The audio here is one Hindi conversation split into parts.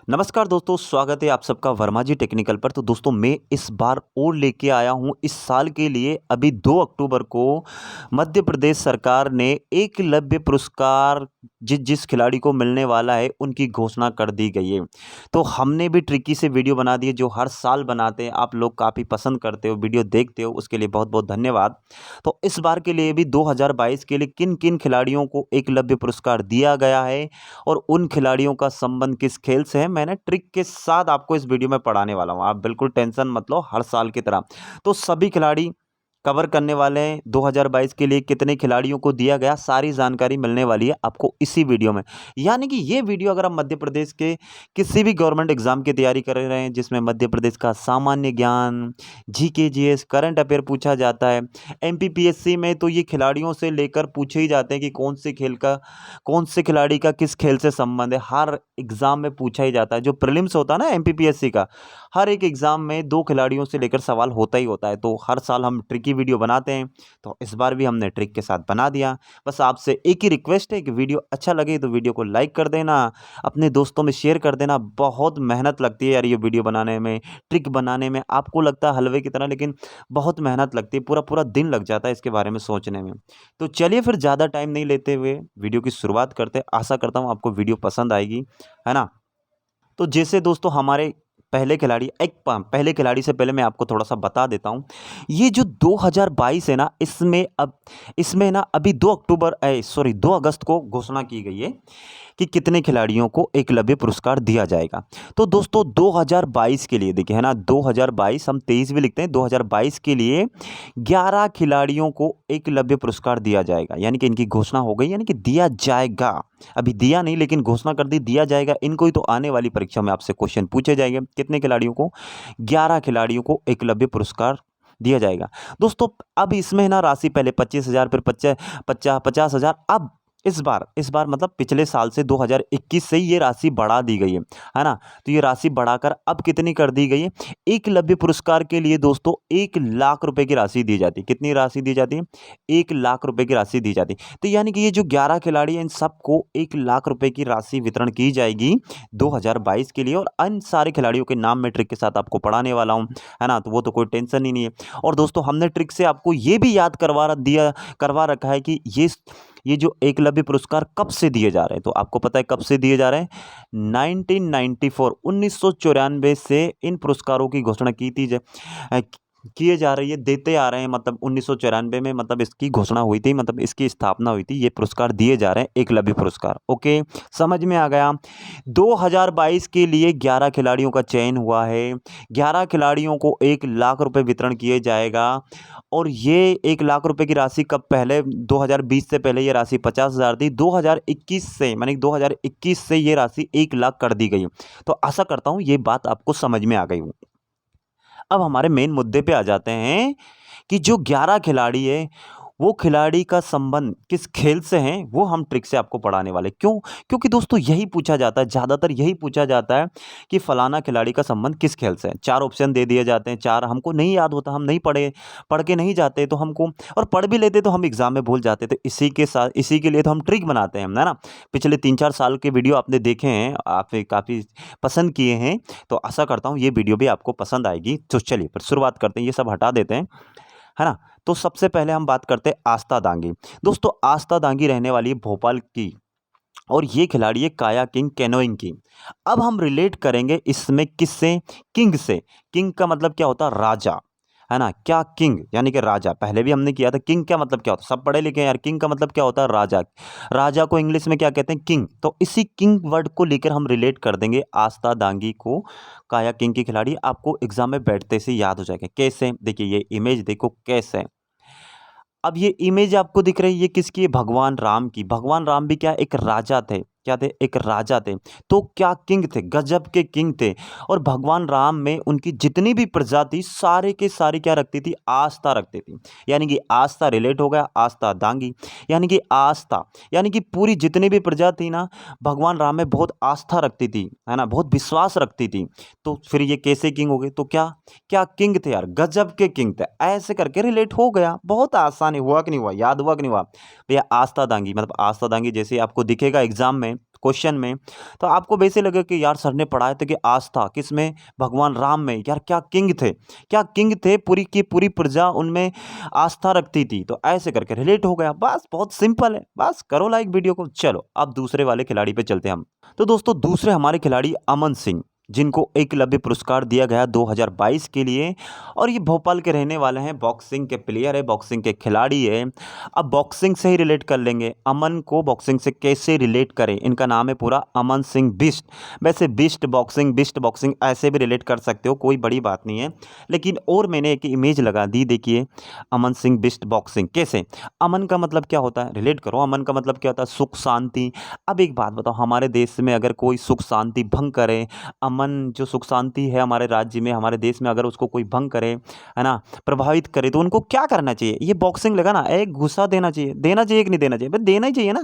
नमस्कार दोस्तों, स्वागत है आप सबका वर्मा जी टेक्निकल पर। तो दोस्तों मैं इस बार और लेके आया हूँ इस साल के लिए। अभी 2 अक्टूबर को मध्य प्रदेश सरकार ने एकलव्य पुरस्कार जिस जिस खिलाड़ी को मिलने वाला है उनकी घोषणा कर दी गई है। तो हमने भी ट्रिकी से वीडियो बना दी है जो हर साल बनाते हैं। आप लोग काफ़ी पसंद करते हो, वीडियो देखते हो, उसके लिए बहुत बहुत धन्यवाद। तो इस बार के लिए भी 2022 के लिए किन किन खिलाड़ियों को एकलव्य पुरस्कार दिया गया है और उन खिलाड़ियों का संबंध किस खेल से है, मैंने ट्रिक के साथ आपको इस वीडियो में पढ़ाने वाला हूं। आप बिल्कुल टेंशन मत लो, हर साल की तरह। तो सभी खिलाड़ी कवर करने वाले हैं। 2022 के लिए कितने खिलाड़ियों को दिया गया, सारी जानकारी मिलने वाली है आपको इसी वीडियो में। यानी कि ये वीडियो अगर आप मध्य प्रदेश के किसी भी गवर्नमेंट एग्जाम की तैयारी कर रहे हैं जिसमें मध्य प्रदेश का सामान्य ज्ञान, जीके, जीएस, करंट अफेयर पूछा जाता है। एमपीपीएससी में तो ये खिलाड़ियों से लेकर पूछे ही जाते हैं कि कौन से खिलाड़ी का किस खेल से संबंध है। हर एग्जाम में पूछा ही जाता है। जो प्रीलिम्स होता है ना एमपीपीएससी का, हर एक एग्जाम में 2 खिलाड़ियों से लेकर सवाल होता ही होता है। तो हर साल हम ट्रिक की वीडियो बनाते हैं, तो इस बार भी हमने ट्रिक के साथ बना दिया। बस आपसे एक ही रिक्वेस्ट है कि वीडियो अच्छा लगे तो वीडियो को लाइक कर देना, अपने दोस्तों में शेयर कर देना। बहुत मेहनत लगती है यार ये वीडियो बनाने में, ट्रिक बनाने में। आपको लगता है हलवे की तरह, लेकिन बहुत मेहनत लगती है। पूरा पूरा दिन लग जाता है इसके बारे में सोचने में। तो चलिए फिर ज़्यादा टाइम नहीं लेते हुए वीडियो की शुरुआत करते हैं। आशा करता हूँ आपको वीडियो पसंद आएगी, है ना। तो जैसे दोस्तों हमारे पहले खिलाड़ी से पहले मैं आपको थोड़ा सा बता देता हूं। ये जो 2022 है ना, इसमें ना अभी 2 अगस्त को घोषणा की गई है कि कितने खिलाड़ियों को एकलव्य पुरस्कार दिया जाएगा। तो दोस्तों 2022 के लिए देखिए, है ना, 2022 हम 23 भी लिखते हैं। 2022 के लिए 11 खिलाड़ियों को एकलव्य पुरस्कार दिया जाएगा। यानी कि इनकी घोषणा हो गई, यानी कि दिया जाएगा। अभी दिया नहीं लेकिन घोषणा कर दी, दिया जाएगा। इनको ही तो आने वाली परीक्षा में आपसे क्वेश्चन पूछे जाएंगे। कितने खिलाड़ियों को? 11 खिलाड़ियों को एकलव्य पुरस्कार दिया जाएगा। दोस्तों अब इसमें ना राशि पहले 25,000, फिर 50,000। अब इस बार मतलब पिछले साल से 2021 से ये राशि बढ़ा दी गई है ना। तो ये राशि बढ़ाकर अब कितनी कर दी गई है? एकलव्य पुरस्कार के लिए दोस्तों 1,00,000 रुपए की राशि दी जाती है। कितनी राशि दी जाती है? 1,00,000 रुपए की राशि दी जाती है। तो यानी कि ये जो 11 खिलाड़ी हैं इन सबको 1,00,000 रुपए की राशि वितरण की जाएगी 2022 के लिए। और अन्य सारे खिलाड़ियों के नाम मैं ट्रिक के साथ आपको पढ़ाने वाला हूं, है ना। तो वो तो कोई टेंशन ही नहीं है। और दोस्तों हमने ट्रिक से आपको ये भी याद करवा रखा है कि ये जो एकलव्य पुरस्कार कब से दिए जा रहे हैं। तो आपको पता है कब से दिए जा रहे हैं? 1994 1994 से इन पुरस्कारों की घोषणा की थी किए जा रही है, देते आ रहे हैं। मतलब 1994 में मतलब इसकी घोषणा हुई थी, मतलब इसकी स्थापना हुई थी। ये पुरस्कार दिए जा रहे हैं, एकलव्य पुरस्कार। ओके, समझ में आ गया। 2022 के लिए 11 खिलाड़ियों का चयन हुआ है। 11 खिलाड़ियों को 1,00,000 रुपए वितरण किए जाएगा। और ये 1,00,000 रुपए की राशि कब? पहले 2020 से पहले ये राशि 50,000 थी। 2021 से, मानी 2021 से ये राशि 1,00,000 कर दी गई। तो आशा करता हूं ये बात आपको समझ में आ गई हो। अब हमारे मेन मुद्दे पे आ जाते हैं कि जो 11 खिलाड़ी है वो खिलाड़ी का संबंध किस खेल से है, वो हम ट्रिक से आपको पढ़ाने वाले। क्यों? क्योंकि दोस्तों यही पूछा जाता है, ज़्यादातर यही पूछा जाता है कि फलाना खिलाड़ी का संबंध किस खेल से है। 4 ऑप्शन दे दिए जाते हैं, 4 हमको नहीं याद होता, हम नहीं पढ़ के नहीं जाते तो हमको, और पढ़ भी लेते तो हम एग्जाम में भूल जाते। तो इसी के लिए तो हम ट्रिक बनाते हैं, है ना। पिछले 3-4 साल के वीडियो आपने देखे हैं, आप काफ़ी पसंद किए हैं। तो आशा करता हूँ ये वीडियो भी आपको पसंद आएगी। तो चलिए फिर शुरुआत करते हैं, ये सब हटा देते हैं, है ना। तो सबसे पहले हम बात करते हैं आस्था दांगी। दोस्तों आस्था दांगी रहने वाली है भोपाल की, और ये खिलाड़ी है काया किंग कैनोइंग की। अब हम रिलेट करेंगे इसमें किससे? किंग से। किंग का मतलब क्या होता है? राजा, है ना। क्या? किंग यानी कि राजा। पहले भी हमने किया था। किंग क्या मतलब क्या होता है? सब पढ़े लिखे हैं यार। किंग का मतलब क्या होता है? राजा। राजा को इंग्लिश में क्या कहते हैं? किंग। तो इसी किंग वर्ड को लेकर हम रिलेट कर देंगे आस्था दांगी को। काया किंग की खिलाड़ी आपको एग्जाम में बैठते से याद हो जाएगा। कैसे? देखिए ये इमेज देखो कैसे। अब ये इमेज आपको दिख रही है, ये किसकी है? भगवान राम की। भगवान राम भी क्या? एक राजा थे। क्या थे? एक राजा थे। तो क्या किंग थे, गजब के किंग थे। और भगवान राम में उनकी जितनी भी प्रजा थी सारे के सारी क्या रखती थी? आस्था रखती थी। यानी कि आस्था रिलेट हो गया आस्था दांगी। यानी कि आस्था, यानी कि पूरी जितनी भी प्रजा थी ना, भगवान राम में बहुत आस्था रखती थी, है ना, बहुत विश्वास रखती थी। तो फिर ये कैसे किंग हो गए? तो क्या क्या किंग थे यार, गजब के किंग थे। ऐसे करके रिलेट हो गया। बहुत आसानी हुआ कि नहीं हुआ? याद हुआ कि नहीं हुआ? भैया आस्था दांगी मतलब आस्था दांगी जैसे आपको दिखेगा एग्जाम में क्वेश्चन में, तो आपको वैसे लगे कि यार सर ने पढ़ाया था कि आस्था किसमें, भगवान राम में। यार क्या किंग थे, क्या किंग थे, पूरी की पूरी प्रजा उनमें आस्था रखती थी। तो ऐसे करके रिलेट हो गया, बस बहुत सिंपल है, बस करो लाइक वीडियो को। चलो अब दूसरे वाले खिलाड़ी पे चलते हैं हम। तो दोस्तों दूसरे हमारे खिलाड़ी अमन सिंह, जिनको एकलव्य पुरस्कार दिया गया 2022 के लिए, और ये भोपाल के रहने वाले हैं, बॉक्सिंग के प्लेयर है, बॉक्सिंग के खिलाड़ी है। अब बॉक्सिंग से ही रिलेट कर लेंगे, अमन को बॉक्सिंग से कैसे रिलेट करें। इनका नाम है पूरा अमन सिंह बिष्ट। वैसे बिष्ट बॉक्सिंग ऐसे भी रिलेट कर सकते हो, कोई बड़ी बात नहीं है, लेकिन और मैंने एक इमेज लगा दी। देखिए अमन सिंह बिष्ट बॉक्सिंग कैसे, अमन का मतलब क्या होता है, रिलेट करो, अमन का मतलब क्या होता है, सुख शांति। अब एक बात बताओ, हमारे देश में अगर कोई सुख शांति भंग करे, अमन जो सुख शांति है हमारे राज्य में, हमारे देश में, अगर उसको कोई भंग करे, है ना, प्रभावित करे, तो उनको क्या करना चाहिए। ये बॉक्सिंग लगा ना, एक घुसा देना चाहिए, देना चाहिए कि नहीं देना चाहिए, भाई देना ही चाहिए ना।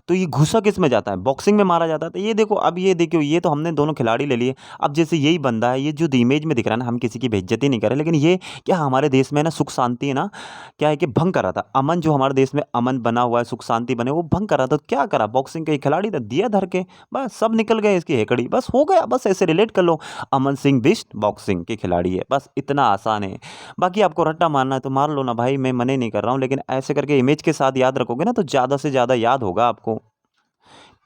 तो ये घुसा किस में जाता है, बॉक्सिंग में मारा जाता है। तो ये देखो, अब ये देखो, ये तो हमने दोनों खिलाड़ी ले लिए। अब जैसे यही बंदा है, ये जो इमेज में दिख रहा है ना, हम किसी की बेइज्जती नहीं कर रहे, लेकिन ये क्या हमारे देश में ना सुख शांति है ना, क्या है कि भंग कर रहा था। अमन जो हमारे देश में अमन बना हुआ है, सुख शांति बने, वो भंग कर रहा था। तो क्या करा, बॉक्सिंग के खिलाड़ी था, दिया धर के, बस सब निकल गए इसकी हेकड़ी, बस हो गया, बस ऐसे रिलेट कर लो। अमन सिंह बिष्ट बॉक्सिंग के खिलाड़ी है, बस इतना आसान है। बाकी आपको रट्टा मारना है तो मार लो ना भाई, मैं मने नहीं कर रहा हूँ, लेकिन ऐसे करके इमेज के साथ याद रखोगे ना तो ज़्यादा से ज़्यादा याद होगा आपको।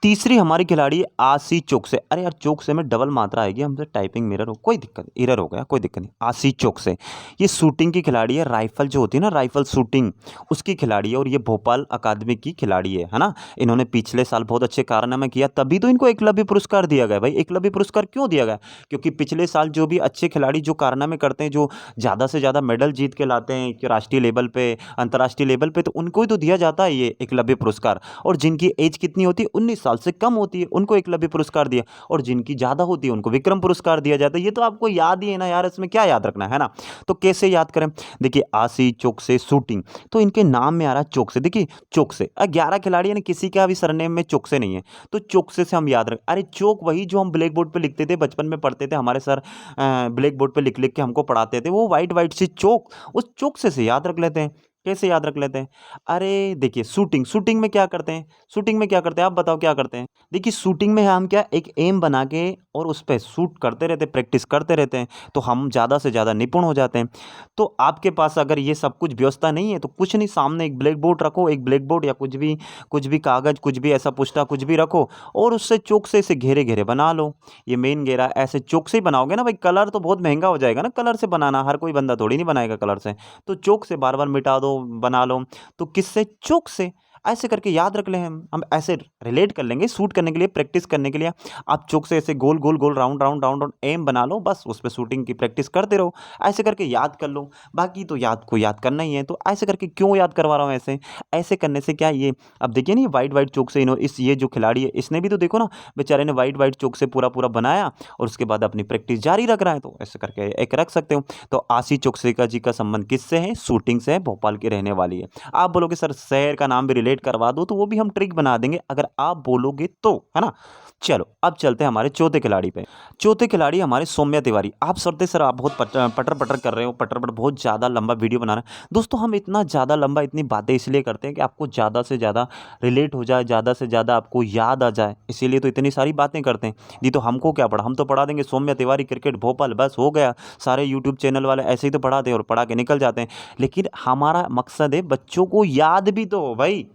तीसरी हमारी खिलाड़ी आशी चोकसे। अरे यार चोकसे में डबल मात्रा आएगी, हमसे टाइपिंग मिरर हो, कोई दिक्कत नहीं, एरर हो गया, कोई दिक्कत नहीं। आशी चोकसे, ये शूटिंग की खिलाड़ी है, राइफल जो होती है ना, राइफल शूटिंग, उसकी खिलाड़ी है, और ये भोपाल अकादमी की खिलाड़ी है ना। इन्होंने पिछले साल बहुत अच्छे कारनामे किया, तभी तो इनको एकलव्य पुरस्कार दिया गया। भाई एकलव्य पुरस्कार क्यों दिया गया, क्योंकि पिछले साल जो भी अच्छे खिलाड़ी जो कारनामे करते हैं, जो ज़्यादा से ज़्यादा मेडल जीत के लाते हैं कि राष्ट्रीय लेवल पे, अंतर्राष्ट्रीय लेवल पे, तो उनको ही तो दिया जाता है ये एकलव्य पुरस्कार। और जिनकी एज कितनी होती है, 19 साल से कम होती है, उनको एकलव्य पुरस्कार दिया, और जिनकी ज़्यादा होती है उनको विक्रम पुरस्कार दिया जाता है। ये तो आपको याद ही है ना यार, इसमें क्या याद रखना है ना। तो कैसे याद करें, देखिए आशी चोकसे शूटिंग, तो इनके नाम में आ रहा है चोकसे। देखिए चोकसे 11 खिलाड़ी है ना, किसी का भी सरनेम में चोकसे नहीं है, तो चोकसे से हम याद रख। अरे चोक वही जो हम ब्लैक बोर्ड पे लिखते थे, बचपन में पढ़ते थे, हमारे सर ब्लैक बोर्ड पे लिख लिख के हमको पढ़ाते थे, वो वाइट वाइट सी चोक, उस चोकसे से याद रख लेते हैं। कैसे याद रख लेते हैं, अरे देखिए शूटिंग में क्या करते हैं, शूटिंग में क्या करते हैं, आप बताओ क्या करते हैं। देखिए शूटिंग में हम क्या, एक एम बना के और उस पे शूट करते रहते हैं, प्रैक्टिस करते रहते हैं, तो हम ज़्यादा से ज़्यादा निपुण हो जाते हैं। तो आपके पास अगर ये सब कुछ व्यवस्था नहीं है तो कुछ नहीं, सामने एक ब्लैक बोर्ड रखो, एक ब्लैक बोर्ड या कुछ भी कागज़, कुछ भी ऐसा पुस्ता कुछ भी रखो, और उससे चौक से इसे घेरे घेरे बना लो। ये मेन घेरा ऐसे चौक से ही बनाओगे ना भाई, कलर तो बहुत महंगा हो जाएगा ना, कलर से बनाना हर कोई बंदा थोड़ी नहीं बनाएगा कलर से, तो चौक से बार बार मिटा दो, बना लो। तो किससे, चौक से। ऐसे करके याद रख लें, हम ऐसे रिलेट कर लेंगे, शूट करने के लिए, प्रैक्टिस करने के लिए। आप चौक से ऐसे गोल गोल गोल, राउंड राउंड राउंड राउंड एम बना लो, बस उस पर शूटिंग की प्रैक्टिस करते रहो, ऐसे करके याद कर लो। बाकी तो याद करना ही है, तो ऐसे करके क्यों याद करवा रहा हूँ ऐसे, ऐसे करने से क्या, ये अब देखिए ना, ये वाइट वाइट चौक से इस ये जो खिलाड़ी है, इसने भी तो देखो ना, बेचारे ने वाइट वाइट चौक से पूरा पूरा बनाया, और उसके बाद अपनी प्रैक्टिस जारी रख रहा है, तो ऐसे करके एक रख सकते हो। तो आशी चोकसेका जी का संबंध किससे है, शूटिंग से है, भोपाल की रहने वाली है। आप बोलोगे सर शहर का नाम भी रिलेट करवा दो, तो वो भी हम ट्रिक बना देंगे अगर आप बोलोगे तो, है ना। चलो अब चलते हैं हमारे चौथे खिलाड़ी पे। चौथे खिलाड़ी हमारे सौम्या तिवारी। आप सरते सर आप बहुत पटर पटर कर रहे हो, पटर पटर बहुत ज़्यादा लंबा वीडियो बना रहे हैं। दोस्तों हम इतना ज़्यादा लंबा इतनी बातें इसलिए करते हैं कि आपको ज़्यादा से ज़्यादा रिलेट हो जाए, ज़्यादा से ज़्यादा आपको याद आ जाए, इसीलिए तो इतनी सारी बातें करते हैं। नहीं तो हमको क्या पढ़ा, हम तो पढ़ा देंगे सौम्या तिवारी क्रिकेट भोपाल, बस हो गया। सारे यूट्यूब चैनल वाले ऐसे ही तो पढ़ाते हैं और पढ़ा के निकल जाते हैं। लेकिन हमारा मकसद है बच्चों को याद भी तो हो भाई,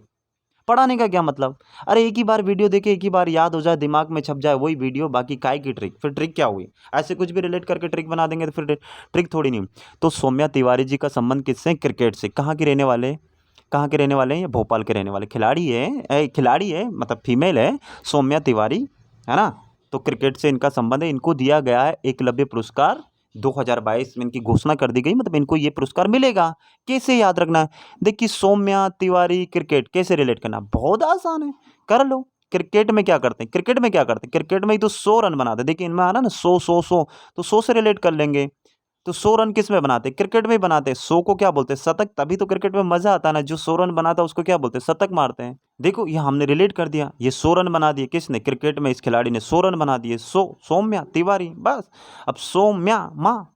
पढ़ाने का क्या मतलब। अरे एक ही बार वीडियो देखे, एक ही बार याद हो जाए, दिमाग में छप जाए वही वीडियो, बाकी काय की ट्रिक, फिर ट्रिक क्या हुई। ऐसे कुछ भी रिलेट करके ट्रिक बना देंगे तो फिर ट्रिक थोड़ी नहीं। तो सौम्या तिवारी जी का संबंध किससे, क्रिकेट से। कहाँ के रहने वाले, कहाँ के रहने वाले हैं, ये भोपाल के रहने वाले खिलाड़ी है, खिलाड़ी है मतलब फीमेल है सौम्या तिवारी, है ना। तो क्रिकेट से इनका संबंध है, इनको दिया गया है एकलव्य पुरस्कार 2022 में, इनकी घोषणा कर दी गई, मतलब इनको ये पुरस्कार मिलेगा। कैसे याद रखना है, देखिए सौम्या तिवारी क्रिकेट कैसे रिलेट करना, बहुत आसान है, कर लो। क्रिकेट में क्या करते हैं, क्रिकेट में क्या करते हैं, क्रिकेट में ही तो 100 रन बनाते हैं। देखिए इनमें आ रहा ना 100 तो 100 से रिलेट कर लेंगे। तो 100 रन किस में बनाते हैं, क्रिकेट में ही बनाते हैं। 100 को क्या बोलते हैं, शतक। तभी तो क्रिकेट में मजा आता है ना, जो 100 रन बनाता है उसको क्या बोलते हैं, शतक मारते हैं। देखो ये हमने रिलेट कर दिया, ये 100 रन बना दिए किसने, क्रिकेट में इस खिलाड़ी ने 100 रन बना दिए, 100 सौम्या तिवारी, बस। अब सौम्या माँ,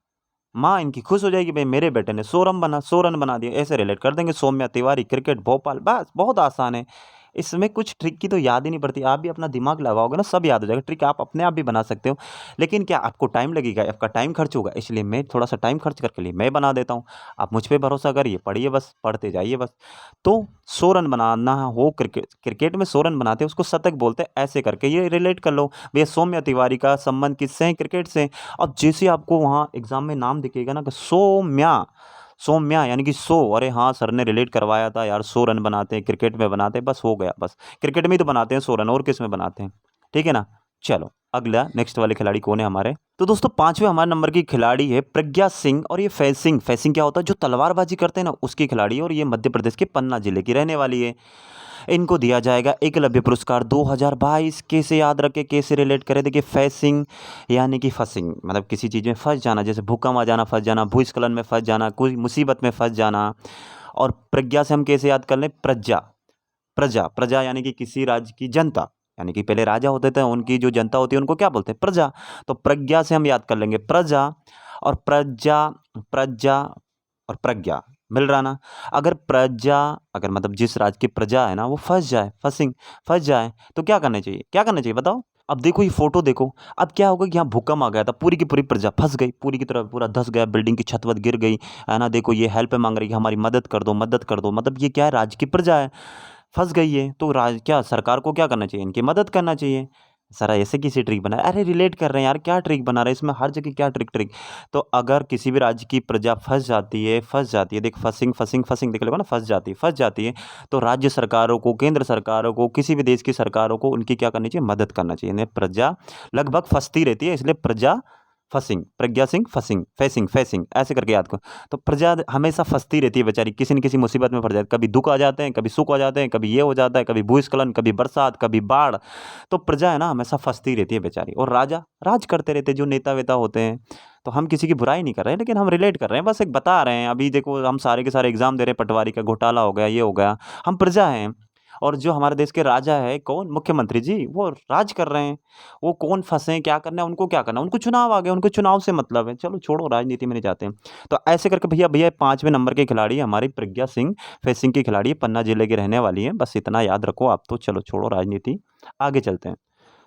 माँ इनकी खुश हो जाएगी, भाई मेरे बेटे ने 100 रन बना दिए, ऐसे रिलेट कर देंगे, सौम्या तिवारी क्रिकेट भोपाल, बस बहुत आसान है। इसमें कुछ ट्रिक की तो याद ही नहीं पड़ती। आप भी अपना दिमाग लगाओगे ना सब याद हो जाएगा। ट्रिक आप अपने आप भी बना सकते हो, लेकिन क्या आपको टाइम लगेगा, आपका टाइम खर्च होगा, इसलिए मैं थोड़ा-सा टाइम खर्च करके लिए मैं बना देता हूँ। आप मुझ पे भरोसा करिए, पढ़िए बस, पढ़ते जाइए बस। तो 100 रन बनाना हो क्रिकेट क्रिकेट में 100 रन बनाते हैं, उसको शतक बोलते हैं, ऐसे करके ये रिलेट कर लो। भैया सौम्या तिवारी का संबंध किससे है? क्रिकेट से। अब जैसे आपको वहाँ एग्ज़ाम में नाम दिखेगा ना कि सौम्या, सौम्या यानी कि 100, अरे हाँ, सर ने रिलेट करवाया था यार, 100 रन बनाते हैं, क्रिकेट में बनाते हैं, बस हो गया बस। क्रिकेट में ही तो बनाते हैं 100 रन, और किस में बनाते हैं? ठीक है ना? चलो, अगला नेक्स्ट वाले खिलाड़ी कौन है हमारे? तो दोस्तों 5वें हमारे नंबर की खिलाड़ी है प्रज्ञा सिंह, और ये फेंसिंग, फेंसिंग क्या होता है? जो तलवारबाजी करते हैं ना, उसकी खिलाड़ी है, और ये मध्य प्रदेश के पन्ना जिले की रहने वाली है। इनको दिया जाएगा एकलव्य पुरस्कार 2022। कैसे याद रखें, कैसे रिलेट करें? देखिए फेंसिंग यानी कि फंसिंग, मतलब किसी चीज़ में फंस जाना, जैसे भूकंप आ जाना, फंस जाना, भूस्खलन में फंस जाना, कोई मुसीबत में फंस जाना। और प्रज्ञा से हम कैसे याद कर लें? प्रजा, प्रजा, प्रजा यानी कि किसी राज्य की जनता, यानी कि पहले राजा होते थे, उनकी जो जनता होती है उनको क्या बोलते हैं? प्रजा। तो प्रज्ञा से हम याद कर लेंगे प्रजा, और प्रजा, प्रजा और प्रज्ञा, मिल रहा ना? अगर प्रजा, अगर मतलब जिस राज्य की प्रजा है ना वो फंस जाए, फंसिंग, फंस जाए, तो क्या करना चाहिए? क्या करना चाहिए बताओ? अब देखो ये फोटो देखो, अब क्या होगा कि यहाँ भूकंप आ गया था, पूरी की पूरी प्रजा फंस गई, पूरी की तरह पूरा धंस गया, बिल्डिंग की छत वत गिर गई, है ना? देखो ये हेल्प मांग रही है, हमारी मदद कर दो, मदद कर दो, मतलब ये क्या है? राज्य की प्रजा है, फंस गई है, तो राज क्या सरकार को क्या करना चाहिए? इनकी मदद करना चाहिए। सर ऐसे कैसे ट्रिक बना? अरे रिलेट कर रहे हैं यार, क्या ट्रिक बना रहे हैं इसमें? हर जगह क्या ट्रिक ट्रिक। तो अगर किसी भी राज्य की प्रजा फंस जाती है, फंस जाती है, देख फंसिंग फंसिंग फंसिंग देख लो ना, फंस जाती है, तो राज्य सरकारों को, केंद्र सरकारों को, किसी भी देश की सरकारों को उनकी क्या करनी चाहिए? मदद करना चाहिए। इन्हें प्रजा लगभग फंसती रहती है, इसलिए प्रजा फंसिंग, प्रज्ञा सिंह फंसिंग, फेसिंग, फेसिंग ऐसे करके याद करो। तो प्रजा हमेशा फंसती रहती है बेचारी, किसी न किसी मुसीबत में फंस जाती है, कभी दुख आ जाते हैं, कभी सुख आ जाते हैं, कभी ये हो जाता है, कभी भूस्खलन, कभी बरसात, कभी बाढ़। तो प्रजा है ना हमेशा फंसती रहती है बेचारी, और राजा राज करते रहते हैं, जो नेता वेता होते हैं। तो हम किसी की बुराई नहीं कर रहे हैं, लेकिन हम रिलेट कर रहे हैं, बस एक बता रहे हैं। अभी देखो हम सारे के सारे एग्जाम दे रहे हैं, पटवारी का घोटाला हो गया, ये हो गया, हम प्रजा हैं। और जो हमारे देश के राजा है कौन? मुख्यमंत्री जी, वो राज कर रहे हैं। वो कौन फंसे हैं, क्या करना है उनको, क्या करना है उनको? चुनाव आ गए, उनको चुनाव से मतलब है। चलो छोड़ो, राजनीति में नहीं जाते हैं। तो ऐसे करके भैया भैया 5वें नंबर के खिलाड़ी है हमारी प्रज्ञा सिंह, फेंसिंग की खिलाड़ी है, पन्ना जिले की रहने वाली है। बस इतना याद रखो आप तो। चलो छोड़ो राजनीति, आगे चलते हैं।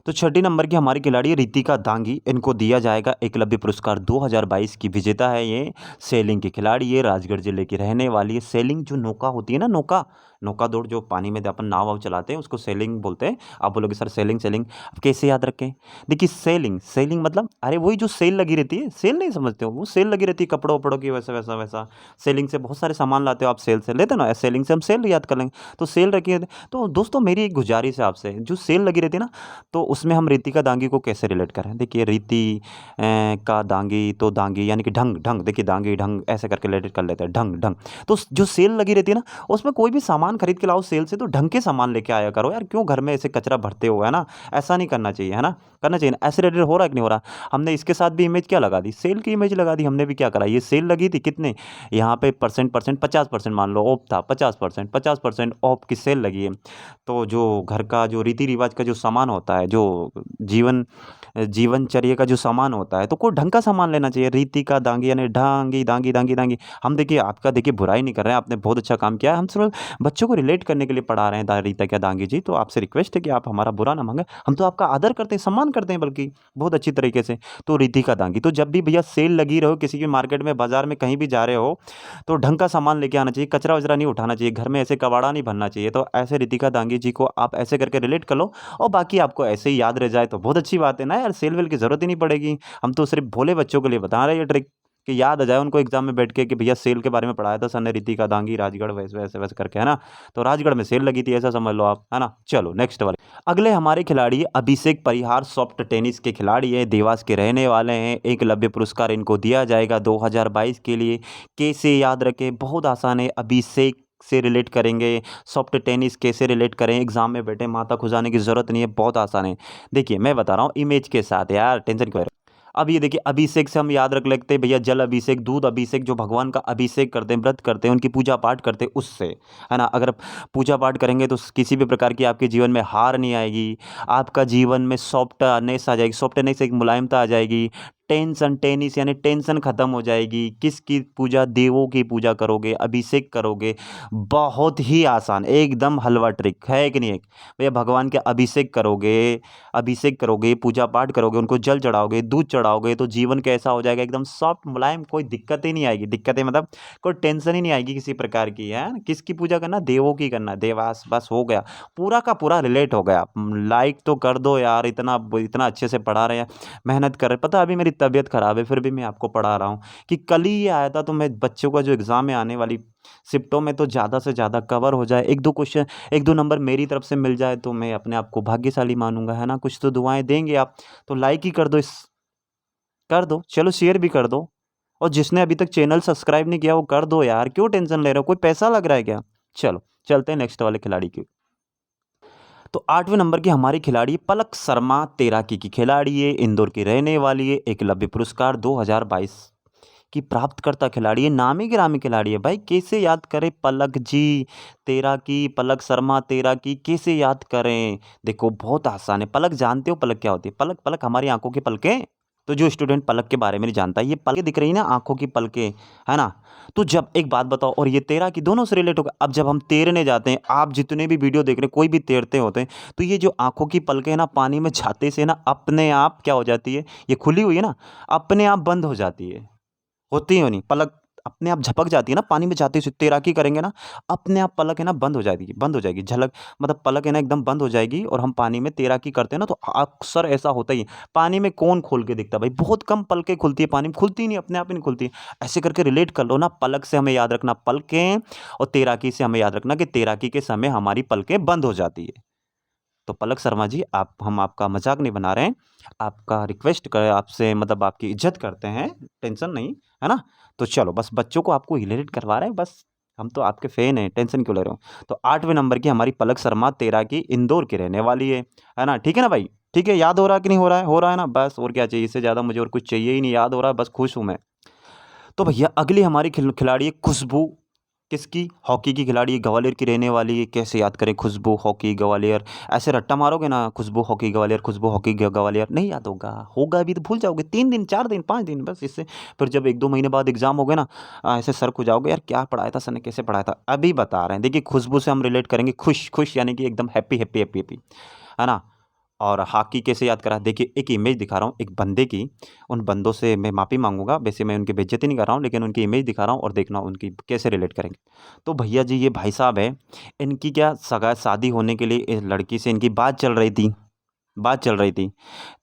तो छठी नंबर की हमारी खिलाड़ी है रितिका दांगी। इनको दिया जाएगा एकलव्य पुरस्कार 2022 की विजेता है ये। सेलिंग की खिलाड़ी, ये राजगढ़ जिले की रहने वाली है। सेलिंग जो नौका होती है ना, नौका, नौका दौड़ जो पानी में अपन नाव वाव चलाते हैं उसको सेलिंग बोलते हैं। आप बोलोगे सर सेलिंग सेलिंग अब कैसे याद रखें? देखिए सेलिंग, सेलिंग मतलब अरे वही जो सेल लगी रहती है, सेल नहीं समझते हो? वो सेल लगी रहती है कपड़ों वपड़ों की, वैसा वैसा वैसा। सेलिंग से बहुत सारे सामान लाते हो आप, सेल से लेते हो ना, सेलिंग से हम सेल याद कर लेंगे। तो सेल रखी है। तो दोस्तों मेरी एक गुजारिश है आपसे, जो सेल लगी रहती है ना, तो उसमें हम रीति का दांगी को कैसे रिलेट करें? देखिए रीति का दांगी, तो दांगी यानी कि ढंग, ढंग, देखिए दांगी ढंग ऐसे करके रिलेट कर लेते हैं, ढंग ढंग। तो जो सेल लगी रहती है ना, उसमें कोई भी सामान खरीद के लाओ सेल से, तो ढंग के सामान लेके आया करो यार, क्यों घर में ऐसे कचरा भरते हो, है ना? ऐसा नहीं करना चाहिए, है ना? करना चाहिए ना? ऐसे रिलेटेड हो रहा है कि नहीं हो रहा? हमने इसके साथ भी इमेज क्या लगा दी? सेल की इमेज लगा दी। हमने भी क्या करा, ये सेल लगी थी कितने, यहाँ पे परसेंट परसेंट 50% मान लो ऑफ था, 50%, 50% ऑफ की सेल लगी है। तो जो घर का जो रीति रिवाज का जो सामान होता है, जो जीवनचर्या का जो सामान होता है, तो कोई ढंग का सामान लेना चाहिए। रीति का दांगी यानी ढांगी दांगी दांगी दांगी। हम देखिए आपका देखिए बुराई नहीं कर रहे हैं, आपने बहुत अच्छा काम किया है। हम सिर्फ बच्चों को रिलेट करने के लिए पढ़ा रहे हैं रीता क्या दांगी जी। तो आपसे रिक्वेस्ट है कि आप हमारा बुरा ना मांगे, हम तो आपका आदर करते हैं, सम्मान करते हैं बल्कि बहुत अच्छी तरीके से। तो रीति का दांगी, तो जब भी भैया सेल लगी रहो किसी भी मार्केट में, बाजार में, कहीं भी जा रहे हो, तो ढंग का सामान लेके आना चाहिए, कचरा वचरा नहीं उठाना चाहिए, घर में ऐसे कबाड़ा नहीं भरना चाहिए। तो ऐसे रीतिका दांगी जी को आप ऐसे करके रिलेट कर लो, और बाकी आपको ऐसे ही याद रह जाए तो बहुत अच्छी बात है ना यार। सेल वेल की ज़रूरत ही नहीं पड़ेगी। हम तो सिर्फ भोले बच्चों के लिए बता रहे हैं ये ट्रिक, कि याद आ जाए उनको एग्जाम में बैठ के कि भैया सेल के बारे में पढ़ाया था सर ने, रीतिका दांगी राजगढ़ वैसे वैसे वैसे करके, है ना? तो राजगढ़ में सेल लगी थी, ऐसा समझ लो आप, है ना? चलो नेक्स्ट वाले। अगले हमारे खिलाड़ी है अभिषेक परिहार, सॉफ्ट टेनिस के खिलाड़ी है, देवास के रहने वाले हैं। एकलव्य पुरस्कार इनको दिया जाएगा 2022 के लिए। कैसे याद रखें? बहुत आसान है। अभिषेक से रिलेट करेंगे, सॉफ्ट टेनिस कैसे रिलेट करें, एग्जाम में बैठे माथा खुजाने की ज़रूरत नहीं है, बहुत आसान है। देखिए मैं बता रहा हूँ इमेज के साथ यार, टेंशन क्यों ले रहे हो? अब ये देखिए अभिषेक से हम याद रख लेते हैं भैया जल अभिषेक, दूध अभिषेक, जो भगवान का अभिषेक करते हैं, व्रत करते हैं, उनकी पूजा पाठ करते हैं उससे, है ना? अगर पूजा पाठ करेंगे तो किसी भी प्रकार की आपके जीवन में हार नहीं आएगी, आपका जीवन में सॉफ्टनेस आ जाएगी, सॉफ्टनेस एक मुलायमता आ जाएगी, टेंशन टेनिस यानी टेंशन खत्म हो जाएगी। किसकी पूजा? देवों की पूजा करोगे, अभिषेक करोगे। बहुत ही आसान, एकदम हलवा ट्रिक है कि नहीं है? भैया भगवान के अभिषेक करोगे, पूजा पाठ करोगे, उनको जल चढ़ाओगे, दूध चढ़ाओगे, तो जीवन कैसा हो जाएगा? एकदम सॉफ्ट मुलायम, कोई दिक्कत ही नहीं आएगी। दिक्कतें मतलब कोई टेंशन ही नहीं आएगी किसी प्रकार की, है ना? किसकी पूजा करना? देवों की करना। देवास, बस हो गया, पूरा का पूरा रिलेट हो गया। लाइक तो कर दो यार, इतना इतना अच्छे से पढ़ा रहे हैं, मेहनत कर रहे हैं। पता है अभी मेरी तबीयत खराब है, फिर भी मैं आपको पढ़ा रहा हूँ कि कल ही ये आया था, तो मैं बच्चों का जो एग्ज़ाम है आने वाली शिफ्टों में, तो ज़्यादा से ज़्यादा कवर हो जाए, 1-2 क्वेश्चन, 1-2 नंबर मेरी तरफ से मिल जाए, तो मैं अपने आप को भाग्यशाली मानूँगा, है ना? कुछ तो दुआएँ देंगे आप, तो लाइक ही कर दो, कर दो, चलो शेयर भी कर दो। और जिसने अभी तक चैनल सब्सक्राइब नहीं किया वो कर दो यार, क्यों टेंशन ले रहे हो? कोई पैसा लग रहा है क्या? चलो, चलते हैं नेक्स्ट वाले खिलाड़ी की। तो 8वें नंबर की हमारी खिलाड़ी पलक शर्मा, तैराकी की खिलाड़ी है, इंदौर की रहने वाली है, एकलव्य पुरस्कार 2022 की प्राप्तकर्ता खिलाड़ी है, नामी गिरामी खिलाड़ी है। भाई कैसे याद करें पलक जी, तैराकी, पलक शर्मा तैराकी, कैसे याद करें? देखो बहुत आसान है। पलक जानते हो पलक क्या होती है? पलक पलक हमारी आंखों की पलकें। तो जो स्टूडेंट पलक के बारे में नहीं जानता, ये पलकें दिख रही है ना, आंखों की पलकें, है ना? तो जब एक बात बताओ, और ये तैराकी दोनों से रिलेट होगा। अब जब हम तैरने जाते हैं, आप जितने भी वीडियो देख रहे हैं, कोई भी तैरते होते हैं, तो ये जो आंखों की पलकें हैं ना, पानी में जाते से ना अपने आप क्या हो जाती है? ये खुली हुई है ना, अपने आप बंद हो जाती है। होती है नहीं, पलक अपने आप झपक जाती है ना, पानी में जाते से तैराकी करेंगे ना, अपने आप पलक है ना बंद हो जाएगी, झलक मतलब पलक है ना एकदम बंद हो जाएगी, और हम पानी में तैराकी करते हैं ना, तो अक्सर ऐसा होता ही है। पानी में कौन खोल के दिखता है भाई? बहुत कम पलकें खुलती है पानी में, खुलती ही नहीं, अपने आप ही नहीं खुलती। ऐसे करके रिलेट कर लो ना, पलक से हमें याद रखना पलकें, और तैराकी से हमें याद रखना कि तैराकी के समय हमारी पलकें बंद हो जाती है। तो पलक शर्मा जी, आप हम आपका मज़ाक नहीं बना रहे हैं। आपका रिक्वेस्ट कर आपसे, मतलब आपकी इज़्ज़त करते हैं, टेंशन नहीं, है ना? तो चलो बस बच्चों को आपको हिलेरिट करवा रहे हैं बस, हम तो आपके फ़ैन हैं, टेंशन क्यों ले रहे हो? तो 8वें नंबर की हमारी पलक शर्मा तैराकी इंदौर की रहने वाली है ना? ठीक है ना भाई? ठीक है, याद हो रहा है कि नहीं हो रहा है? हो रहा है ना? बस और क्या चाहिए? इससे ज़्यादा मुझे और कुछ चाहिए ही नहीं, याद हो रहा है बस खुश हूँ मैं। तो भैया अगली हमारी खिलाड़ी है खुशबू। किसकी? हॉकी की खिलाड़ी है, ग्वालियर की रहने वाली है। कैसे याद करें खुशबू हॉकी ग्वालियर? ऐसे रट्टा मारोगे ना, खुशबू हॉकी ग्वालियर, खुशबू हॉकी ग्वालियर, नहीं याद होगा, होगा भी तो भूल जाओगे। 3 दिन 4 दिन 5 दिन बस इससे। फिर जब 1-2 महीने बाद एग्जाम हो गए ना, ऐसे सर को जाओगे, यार क्या पढ़ाया था सर ने, कैसे पढ़ाया था? अभी बता रहे हैं, देखिए खुशबू से हम रिलेट करेंगे खुश खुश, यानी कि एकदम हैप्पी हैप्पी हैप्पी हैप्पी, है ना? और हॉकी कैसे याद करा? देखिए एक इमेज दिखा रहा हूँ एक बंदे की, उन बंदों से मैं माफ़ी माँगूँगा, वैसे मैं उनकी बेइज़्ज़ती नहीं कर रहा हूँ, लेकिन उनकी इमेज दिखा रहा हूँ, और देखना उनकी कैसे रिलेट करेंगे। तो भैया जी ये भाई साहब हैं, इनकी क्या शादी होने के लिए इस लड़की से इनकी बात चल रही थी।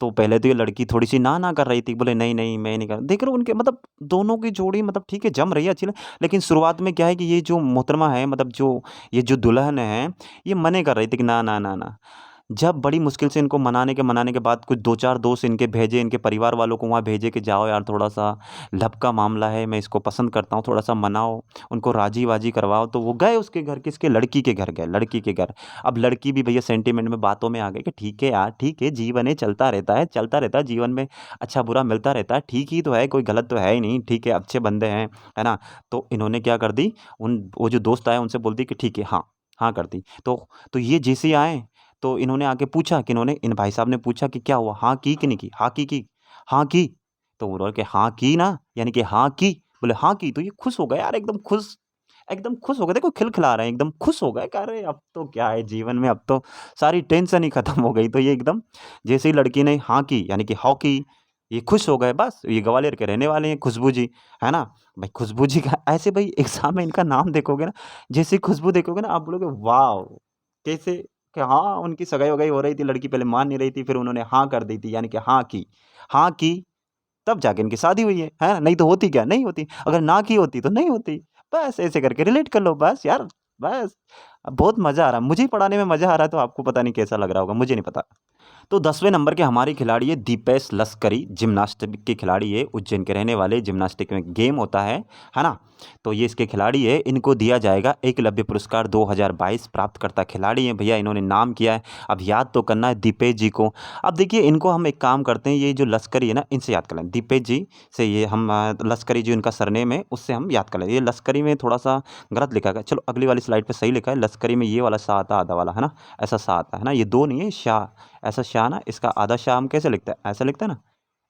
तो पहले तो ये लड़की थोड़ी-सी ना कर रही थी, बोले नहीं, नहीं मैं नहीं कर, देख रहे हो उनके मतलब दोनों की जोड़ी, मतलब ठीक है जम रही है अच्छी लेकिन शुरुआत में क्या है कि ये जो मोहतरमा है, मतलब जो ये जो दुल्हन है, ये मना कर रही थी कि ना, ना, ना, ना। जब बड़ी मुश्किल से इनको मनाने के बाद कुछ 2-4 दोस्त इनके भेजे, इनके परिवार वालों को वहाँ भेजे कि जाओ यार, थोड़ा-सा लब का मामला है, मैं इसको पसंद करता हूँ, थोड़ा-सा मनाओ, उनको राज़ी-वाज़ी करवाओ। तो वो गए उसके घर, किसके? लड़की के घर गए, लड़की के घर। अब लड़की भी भैया सेंटिमेंट में बातों में आ गई कि ठीक है यार, ठीक है, जीवन है, चलता रहता है जीवन में, अच्छा-बुरा मिलता रहता है, ठीक ही तो है, कोई गलत तो है ही नहीं, ठीक है, अच्छे बंदे हैं, है ना? तो इन्होंने क्या कर दी, उन वो जो दोस्त आए उनसे बोल दी कि ठीक है, हाँ, हाँ कर दी। तो ये जैसे ही आए, तो इन्होंने आके पूछा कि इन्होंने इन भाई साहब ने पूछा कि क्या हुआ? हाँ की कि नहीं की? हाँ की? हाँ की। तो वो बोले कि हाँ की ना, यानी कि हाँ की। बोले हाँ की, तो ये खुश हो गए यार, एकदम खुश हो गए। देखो खिलखिला रहे हैं, एकदम खुश हो गए, कह रहे अब तो क्या है जीवन में, अब तो सारी टेंशन ही खत्म हो गई। तो ये एकदम जैसे ही लड़की ने हाँ की, यानी कि हॉकी, ये खुश हो गए। बस ये ग्वालियर के रहने वाले हैं खुशबू जी, है ना? भाई खुशबू जी का ऐसे भाई एग्ज़ाम में इनका नाम देखोगे ना, जैसे ही खुशबू देखोगे ना, आप बोलोगे वाओ! कैसे कि हाँ, उनकी सगाई-वगाई हो रही थी, लड़की पहले मान नहीं रही थी, फिर उन्होंने हाँ कर दी थी, यानी कि हाँ की। हाँ की, तब जाके इनकी शादी हुई है ना? नहीं तो होती क्या? नहीं होती। अगर ना की होती तो नहीं होती। बस ऐसे करके रिलेट कर लो बस यार, बस। बहुत मज़ा आ रहा है, मुझे ही पढ़ाने में मज़ा आ रहा है, तो आपको पता नहीं कैसा लग रहा होगा, मुझे नहीं पता। तो 10वें नंबर के हमारी खिलाड़ी है दीपेश लश्करी, जिम्नास्टिक के खिलाड़ी है, उज्जैन के रहने वाले, जिम्नास्टिक में गेम होता है ना? तो ये इसके खिलाड़ी है, इनको दिया जाएगा एकलव्य पुरस्कार 2022 प्राप्तकर्ता खिलाड़ी हैं भैया, इन्होंने नाम किया है, अब याद तो करना है दीपेश जी को। अब देखिए इनको हम एक काम करते हैं, ये जो लश्करी है ना, इनसे याद कर लें, दीपेश जी से, ये हम लश्करी जो इनका सरनेम है, उससे हम याद कर लें। ये लश्करी में थोड़ा-सा गलत लिखा गया, चलो अगली वाली स्लाइड पे सही लिखा है, लश्करी में ये वाला सा आता है आधा वाला, है ना? ऐसा सा आता है ना? ये 2 नहीं है, शाह, ऐसा शाह ना, इसका आधा शाह हम कैसे लिखते हैं? ऐसा लिखते हैं ना?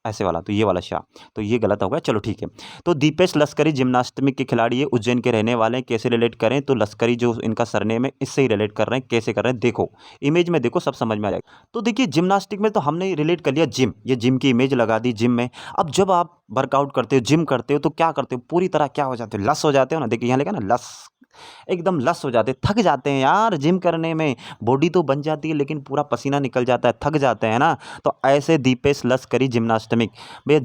ऐसे वाला, तो ये वाला शाह, तो ये गलत हो गया, चलो ठीक है। तो दीपेश लश्करी जिम्नास्टिक के खिलाड़ी है, उज्जैन के रहने वाले हैं। कैसे रिलेट करें, तो लश्करी जो इनका सरनेम है इससे ही रिलेट कर रहे हैं। कैसे कर रहे हैं देखो, इमेज में देखो, सब समझ में आ जाएगा। तो देखिए जिम्नास्टिक में तो हमने रिलेट कर लिया जिम, ये जिम की इमेज लगा दी जिम में। अब जब आप वर्कआउट करते हो, जिम करते हो, तो क्या करते हो, पूरी तरह क्या हो जाते हो, लस हो जाते हो ना। देखिए यहाँ लिखा ना लस, एकदम लस हो जाते हैं, थक जाते हैं यार जिम करने में। बॉडी तो बन जाती है लेकिन पूरा पसीना निकल जाता है, थक जाते हैं ना। तो ऐसे दीपेश लश्करी जिम्नास्टिक, भैया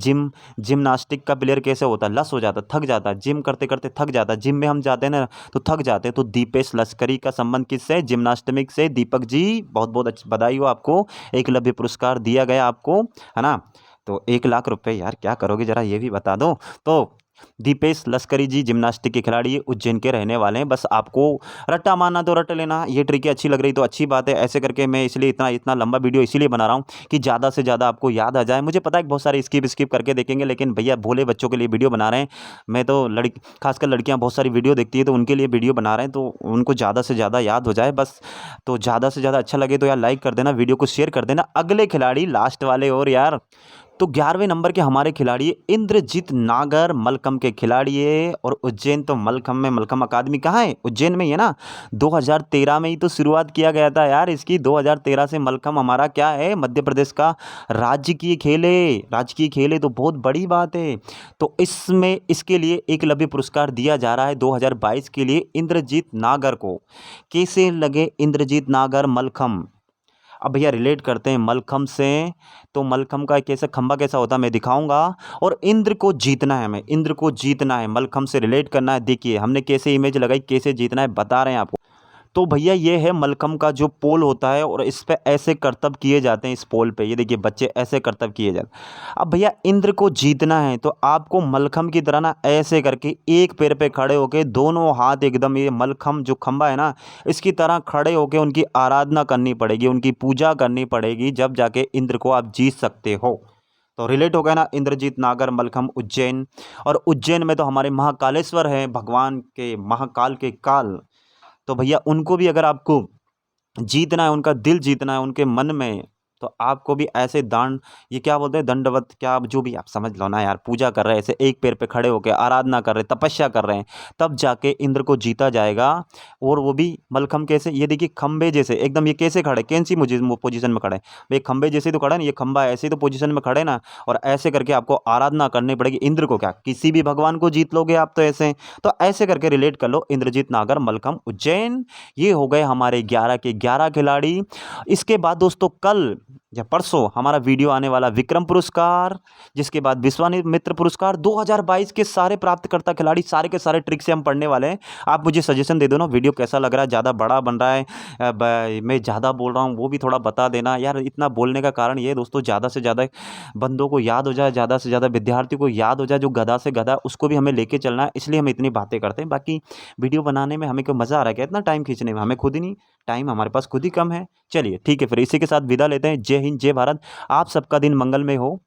जिम्नास्टिक का प्लेयर कैसे होता है, लस हो जाता है, थक जाता है, जिम करते करते थक जाता है। जिम में हम जाते हैं ना तो थक जाते हैं। तो दीपेश लश्करी का संबंध किससे, जिम्नास्टिक से। दीपक जी बहुत बहुत अच्छी बधाई हो आपको, एकलव्य पुरस्कार दिया गया आपको, है ना। तो 1 लाख रुपए यार क्या करोगे, जरा ये भी बता दो। तो दीपेश लश्करी जी जिम्नास्टिक के खिलाड़ी है, उज्जैन के रहने वाले हैं। बस आपको रट्टा मारना तो रट लेना, ये ट्रिक अच्छी लग रही तो अच्छी बात है। ऐसे करके मैं इसलिए इतना इतना लंबा वीडियो इसीलिए बना रहा हूँ कि ज़्यादा से ज़्यादा आपको याद आ जाए। मुझे पता है कि बहुत सारे स्किप करके देखेंगे, लेकिन भैया भोले बच्चों के लिए वीडियो बना रहे हैं। मैं तो खासकर लड़कियाँ बहुत सारी वीडियो देखती है तो उनके लिए वीडियो बना रहे हैं, तो उनको ज़्यादा से ज़्यादा याद हो जाए बस। तो ज़्यादा से ज़्यादा अच्छा लगे तो यार लाइक कर देना, वीडियो को शेयर कर देना। अगले खिलाड़ी लास्ट वाले और यार, तो 11वें नंबर के हमारे खिलाड़ी है इंद्रजीत नागर, मलखम के खिलाड़ी है। और उज्जैन तो मलखम में, मलखम अकादमी कहाँ है, उज्जैन में ही है ना। 2013 में ही तो शुरुआत किया गया था यार इसकी। 2013 से मलखम हमारा क्या है, मध्य प्रदेश का राजकीय खेल है। राजकीय खेल है तो बहुत बड़ी बात है। तो इसमें इसके लिए एकलव्य पुरस्कार दिया जा रहा है 2022 के लिए इंद्रजीत नागर को। कैसे लगे इंद्रजीत नागर मलखम, अब भैया रिलेट करते हैं मलखम से। तो मलखम का कैसे खंबा कैसा होता है मैं दिखाऊंगा। और इंद्र को जीतना है, हमें इंद्र को जीतना है, मलखम से रिलेट करना है। देखिए हमने कैसे इमेज लगाई, कैसे जीतना है बता रहे हैं आपको। तो भैया ये है मलखम का जो पोल होता है और इस पे ऐसे करतब किए जाते हैं, इस पोल पे ये देखिए बच्चे ऐसे करतब किए जाते हैं। अब भैया इंद्र को जीतना है तो आपको मलखम की तरह ना ऐसे करके एक पैर पे खड़े होके, दोनों हाथ एकदम, ये मलखम जो खंबा है ना इसकी तरह खड़े होके उनकी आराधना करनी पड़ेगी, उनकी पूजा करनी पड़ेगी, जब जाके इंद्र को आप जीत सकते हो। तो रिलेट हो गया ना, इंद्रजीत नागर मलखम उज्जैन। और उज्जैन में तो हमारे महाकालेश्वर हैं, भगवान के महाकाल के काल। तो भैया उनको भी अगर आपको जीतना है, उनका दिल जीतना है उनके मन में, तो आपको भी ऐसे दान, ये क्या बोलते हैं, दंडवत, क्या जो भी आप समझ लो ना यार, पूजा कर रहे हैं ऐसे एक पैर पे खड़े होकर आराधना कर रहे हैं, तपस्या कर रहे हैं, तब जाके इंद्र को जीता जाएगा। और वो भी मलखम कैसे, ये देखिए खंबे जैसे एकदम, ये कैसे खड़े, कैन सी पोजीशन में खड़े, भाई खंबे जैसे तो खड़ा है ना, ये खंबा ऐसे ही तो पोजीशन में खड़े ना। और ऐसे करके आपको आराधना करनी पड़ेगी इंद्र को, क्या किसी भी भगवान को जीत लोगे आप तो ऐसे। तो ऐसे करके रिलेट कर लो, इंद्रजीत नागर मलखम उज्जैन। ये हो गए हमारे 11 के 11 खिलाड़ी। इसके बाद दोस्तों कल या परसों हमारा वीडियो आने वाला विक्रम पुरस्कार, जिसके बाद विश्वामित्र पुरस्कार। 2022 के सारे प्राप्तकर्ता खिलाड़ी, सारे के सारे ट्रिक से हम पढ़ने वाले हैं। आप मुझे सजेशन दे दो ना, वीडियो कैसा लग रहा है, ज़्यादा बड़ा बन रहा है, मैं ज़्यादा बोल रहा हूँ वो भी थोड़ा बता देना यार। इतना बोलने का कारण ये है दोस्तों, ज़्यादा से ज़्यादा बंदों को याद हो जाए, ज़्यादा से ज़्यादा विद्यार्थी को याद हो जाए, जो गधा से गधा उसको भी हमें लेके चलना है, इसलिए हम इतनी बातें करते हैं। बाकी वीडियो बनाने में हमें कोई मज़ा आ रहा है क्या, इतना टाइम खींचने में, हमें खुद ही नहीं, टाइम हमारे पास खुद ही कम है। चलिए ठीक है, फिर इसी के साथ विदा लेते हैं। जय हिंद, जय भारत, आप सबका दिन मंगलमय हो।